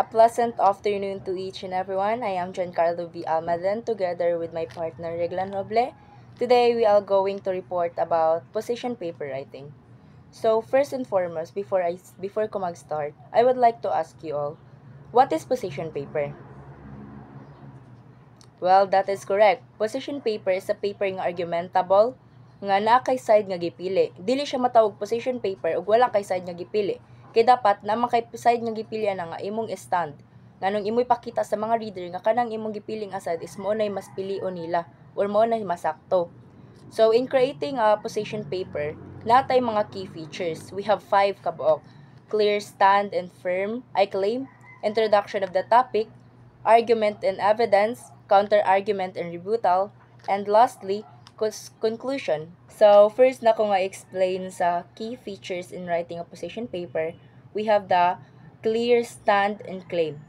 pleasant afternoon to each and everyone. I am Giancarlo V. Almaden together with my partner Reglan Roble. Today we are going to report about position paper writing. So first and foremost, before ko mag-start, I would like to ask you all, what is position paper? Well, that is correct. Position paper is a paper nga argumentable nga naa kay side nga gipili. Dili siya matawag position paper ug wala kay side nga gipili. Kay dapat na kay side nga gipili na nga imong stand. Nganong imoy pakita sa mga reader nga kanang imong gipiling side is mo nay mas pilion nila or mo nay masakto. So in creating a position paper, natay mga key features. We have 5 kabuok. Clear, stand, and firm, I claim, introduction of the topic, argument and evidence, counter-argument and rebuttal, and lastly, conclusion. So, first na ko nga explain sa key features in writing a position paper, we have the clear, stand, and claim.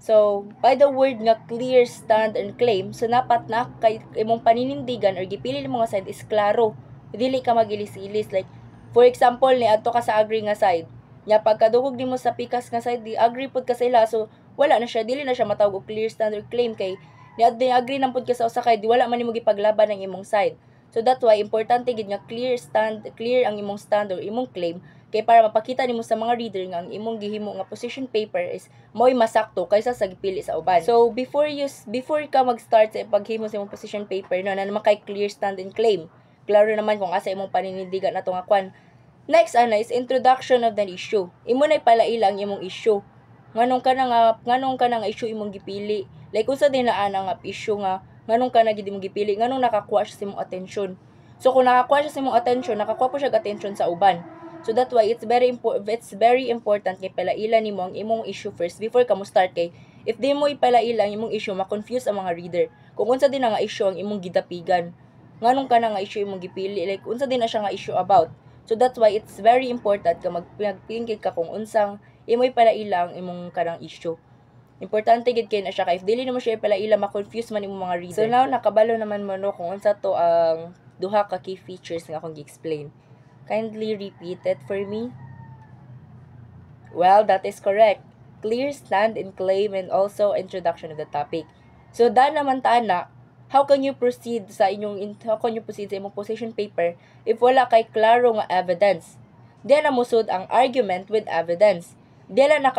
So, by the word nga clear, stand, and claim, so dapat na kay imong paninindigan or gipili mo nga side is klaro. Dili ka magilis-ilis. Like, for example, ni adto ka sa agree nga side. Nya pagkadugog nimo sa pikas nga side, di agree pud ka sa ila. So, wala na siya, dili na siya matawag og clear, stand, or claim kay ni agree nang pud ka sa usa kay di wala man nimo gipaglaban ang imong side. So that's why importante gid nga clear ang imong stand or imong claim kay para mapakita nimo sa mga reader nga ang imong gihimo nga position paper is mo'y masakto kaysa sa gipili sa uban. So before ka mag-start sa paghimo sa imong position paper no na naman kay clear, stand, and claim. Klaro naman kung asa imong paninindigan nato nga kwan. Next is introduction of the issue. Imo nay palailang imong issue. Nganong ka na nga issue imong gipili. Like unsa din na nga issue nga nganong ka na gid imong gipili, nganong nakakuha siya sa imong attention. So kung nakakuha siya sa imong attention, nakakuha po siya attention sa uban. So that's why it's very important kay palailan nimo ang imong issue first before ka mo start kay if di mo ipalailan imong issue ma-confuse ang mga reader. Kung unsa din na nga issue ang imong gidapigan. Nganong ka na nga issue imong gipili, like unsa din na siya nga issue about. So that's why it's very important ka magpingkid ka kung unsang imoy palailang imong kanang issue. Importante gid kay na siya kay if dili nimo siya palaila ma-confuse man imong mga reader. So now nakabalo naman mo no kung unsa to ang duha ka key features nga akong gi-explain. Kindly repeat it for me. Well, that is correct. Clear, stand, and claim, and also introduction of the topic. So da naman ta na, how can you proceed sa imong position paper if wala kay klaro nga evidence? Diyan na musud ang argument with evidence. Dila na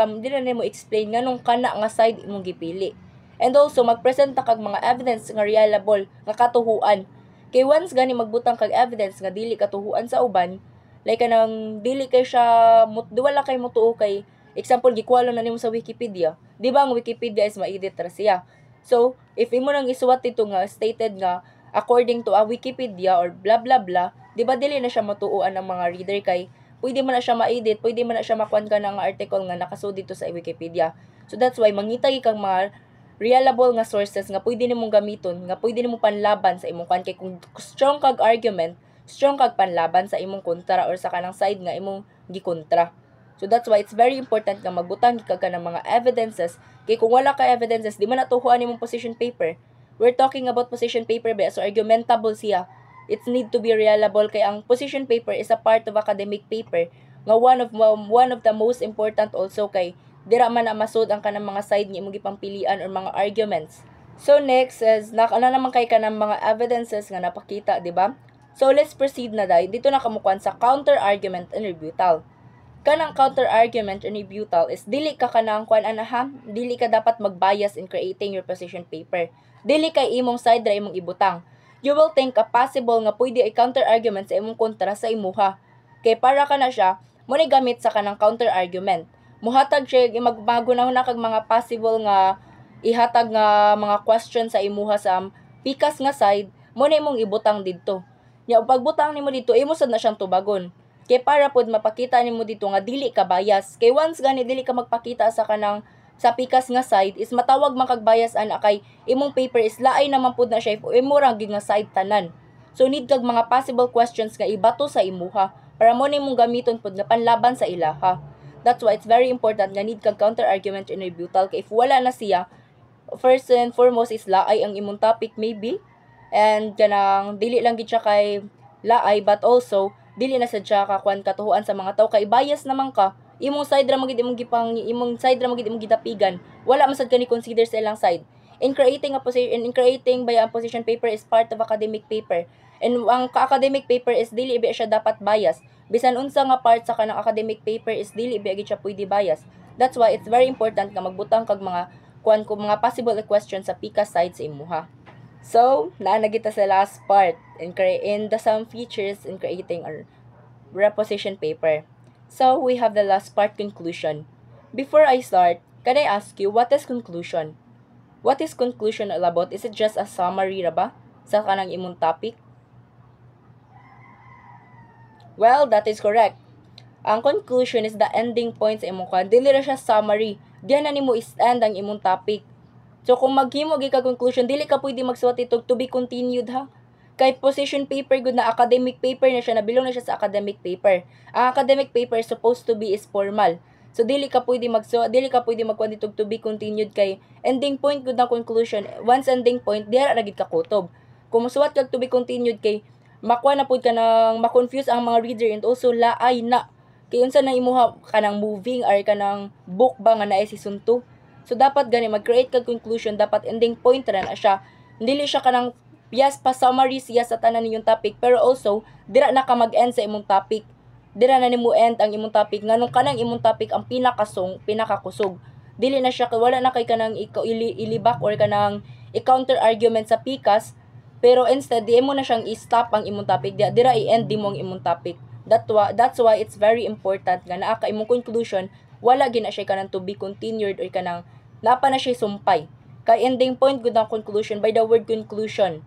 mo explain nganong kana nga side imong gipili. And also magpresent kag mga evidence nga reliable nga katuhuan. Kay once gani magbutang kag evidence nga dili katuhuan sa uban, like kanang dili kay siya wala kay motuo kay example gikuha na nimo sa Wikipedia. Di ba ang Wikipedia is ma-edit ra siya. So, if imo nang isuwat ito nga stated nga according to a Wikipedia or blah blah blah, di ba dili na siya matuuan ng mga reader kay pwede man na siya ma-edit, pwede man na siya makuan ka ng article nga nakasud dito sa Wikipedia. So that's why mangitay kang mga reliable nga sources nga pwede nimong gamiton, nga pwede nimong panlaban sa imong kwan kay kung strong kag argument, strong kag panlaban sa imong kontra or sa kanang side nga imong gikontra. So that's why it's very important nga magbutang ka ng mga evidences kay kung wala ka evidences di man natuhuan nimong position paper. We're talking about position paper ba so argumentable siya. It need to be reliable kay ang position paper is a part of academic paper nga one of the most important also kay dira man na masud ang kanang mga side nga imong gipampilian or mga arguments. So next is naman kay kanang mga evidences nga napakita, di ba? So let's proceed na dai. Dito na kamukuan sa counter argument and rebuttal. Kanang counter argument and rebuttal is dili ka kanang dili ka dapat mag-bias in creating your position paper. Dili kay imong side ra imong ibutang. You will think a possible nga pwede ay counter-argument sa imong kontra sa imuha. Kay para ka na siya, mo ni gamit sa kanang counter-argument. Muhatag siya, magbago na kag mga possible nga ihatag nga mga question sa imuha sa pikas nga side, mo na imong ibutang didto. Nya pagbutang nimo dito, imo sad na siyang tubagon. Kay para pod mapakita nimo dito nga dili ka bias. Kay once gani dili ka magpakita sa kanang sa pikas nga side is matawag man kag bias ana kay imong paper is laay naman pud na siya imo ra gid nga side tanan. So need kag mga possible questions nga ibato sa imuha para mo nimong gamiton pud nga panlaban sa ilaha. That's why it's very important nga need kag counter argument and rebuttal kay if wala na siya, first and foremost is laay ang imong topic maybe and kanang dili lang gid siya kay laay but also dili na sad siya kakuan katuhuan sa mga tao kay bias naman ka imong side ra magid imong gidapigan, wala man sad kani consider sa ilang side. In creating a position paper is part of academic paper. And ang academic paper is dili ibi siya dapat bias. Bisan unsa nga part sa kanang academic paper is dili ibi gid siya pwede bias. That's why it's very important nga magbutang kag mga mga possible questions sa PICA side sa imuha. So, naa na kita sa last part in the some features in creating a reposition paper. So, we have the last part, conclusion. Before I start, can I ask you, what is conclusion? What is conclusion all about? Is it just a summary ra ba sa kanang imong topic? Well, that is correct. Ang conclusion is the ending point sa imong kwan. Dili ra siya summary. Diyan na nimo is-end ang imong topic. So, kung maghimo gi ka conclusion, dili ka pwede magsuwat itog to be continued ha. Kay position paper good na academic paper na siya, nabilong na siya sa academic paper. Ang academic paper is supposed to be is formal. So, dili ka pwede magkuan itog to be continued kay ending point good na conclusion. Once ending point, diara ra gid ka kutob. Kung musuwat kag to be continued kay makuha na pud ka nang ma-confuse ang mga reader and also laay na. Kay unsa na imuha kanang moving or kanang book ba nga naay season 2. So, dapat gani, mag-create kag conclusion, dapat ending point ra na siya. Dili siya kanang, yes, pa summary siya sa tanan ninyong topic, pero also, dira na ka mag-end sa imong topic. Dira na nimo end ang imong topic, nganong kanang imong topic ang pinakakusog. Dili na siya, wala na kay kanang ilibak or kanang i-counter argument sa PICAS, pero instead, di mo na siyang i-stop ang imong topic, dira i-end di mo ang imong topic. That's why it's very important nga naa ka imong conclusion, wala gina siya kanang to be continued or kanang napa na siya sumpay. Kay ending point good ang conclusion by the word conclusion.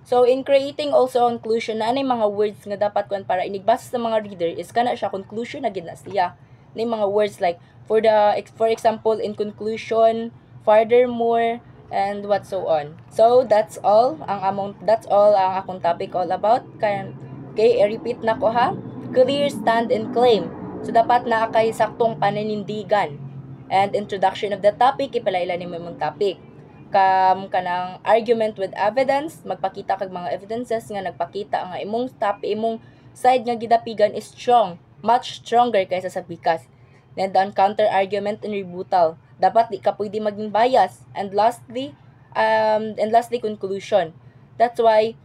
So in creating also conclusion na anay mga words nga dapat kuan para inigbasa sa mga reader is kana siya conclusion na gid na siya. Nay mga words like for example in conclusion, furthermore, and what so on. So that's all ang akong topic all about. Kay i-repeat na ko ha. Clear, stand, and claim. So, dapat na kay saktong pananindigan. And introduction of the topic, ipalaila ni mo mong topic. Kanang argument with evidence, magpakita kag mga evidences nga nagpakita nga imong side nga gidapigan is strong, much stronger kaysa sa PICAS. Then, the counter argument and rebuttal. Dapat di ka pwede maging bias. And lastly, conclusion. That's why,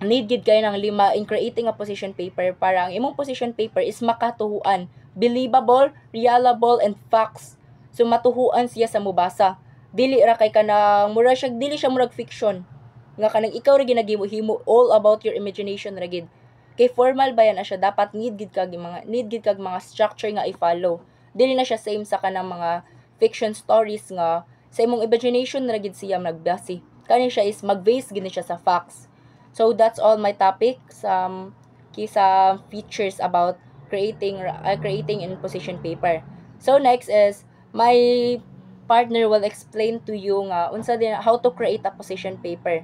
need gid kayo ng 5 in creating a position paper para ang imong position paper is makatuhuan, believable, reliable, and facts. So matuhuan siya sa mubasa. Dili ra kay kanang dili siya murag fiction. Nga kanang ikaw ra ginahimo all about your imagination ra gid. Kay formal ba yan na siya, dapat need gid kag mga structure nga i-follow. Dili na siya same sa kanang mga fiction stories nga sa imong imagination ra gid siya nagbase. Kani siya is mag-base gid siya sa facts. So that's all my topic, some features about creating in position paper. So next is my partner will explain to you nga unsa din how to create a position paper,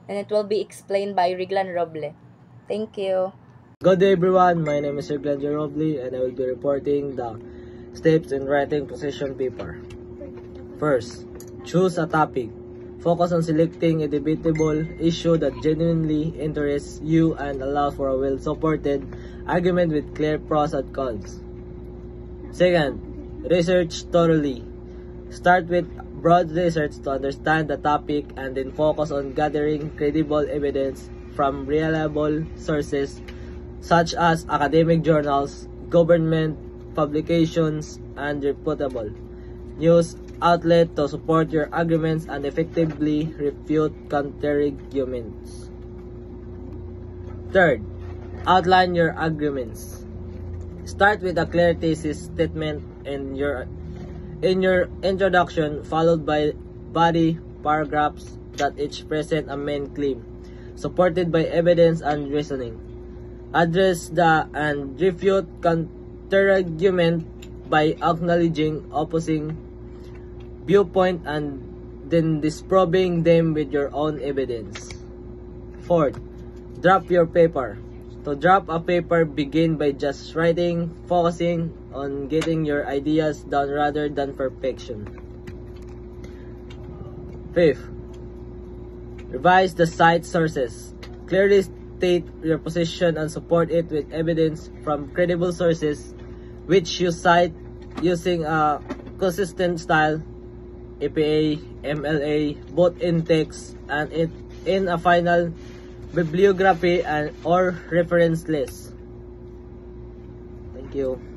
and it will be explained by Riglan Roble. Thank you. Good day everyone, my name is Riglan Roble and I will be reporting the steps in writing position paper. First, choose a topic. Focus on selecting a debatable issue that genuinely interests you and allows for a well-supported argument with clear pros and cons. Second, research thoroughly. Start with broad research to understand the topic and then focus on gathering credible evidence from reliable sources such as academic journals, government publications, and reputable news outlet to support your arguments and effectively refute counter-arguments. Third, outline your arguments. Start with a clear thesis statement in your introduction, followed by body paragraphs that each present a main claim, supported by evidence and reasoning. Address and refute counter-argument by acknowledging opposing viewpoint and then disproving them with your own evidence. Fourth, draft your paper. To draft a paper, begin by just writing, focusing on getting your ideas down rather than perfection. Fifth, revise the cite sources. Clearly state your position and support it with evidence from credible sources. which you cite using a consistent style, APA, MLA, both in text and in a final bibliography and or reference list. Thank you.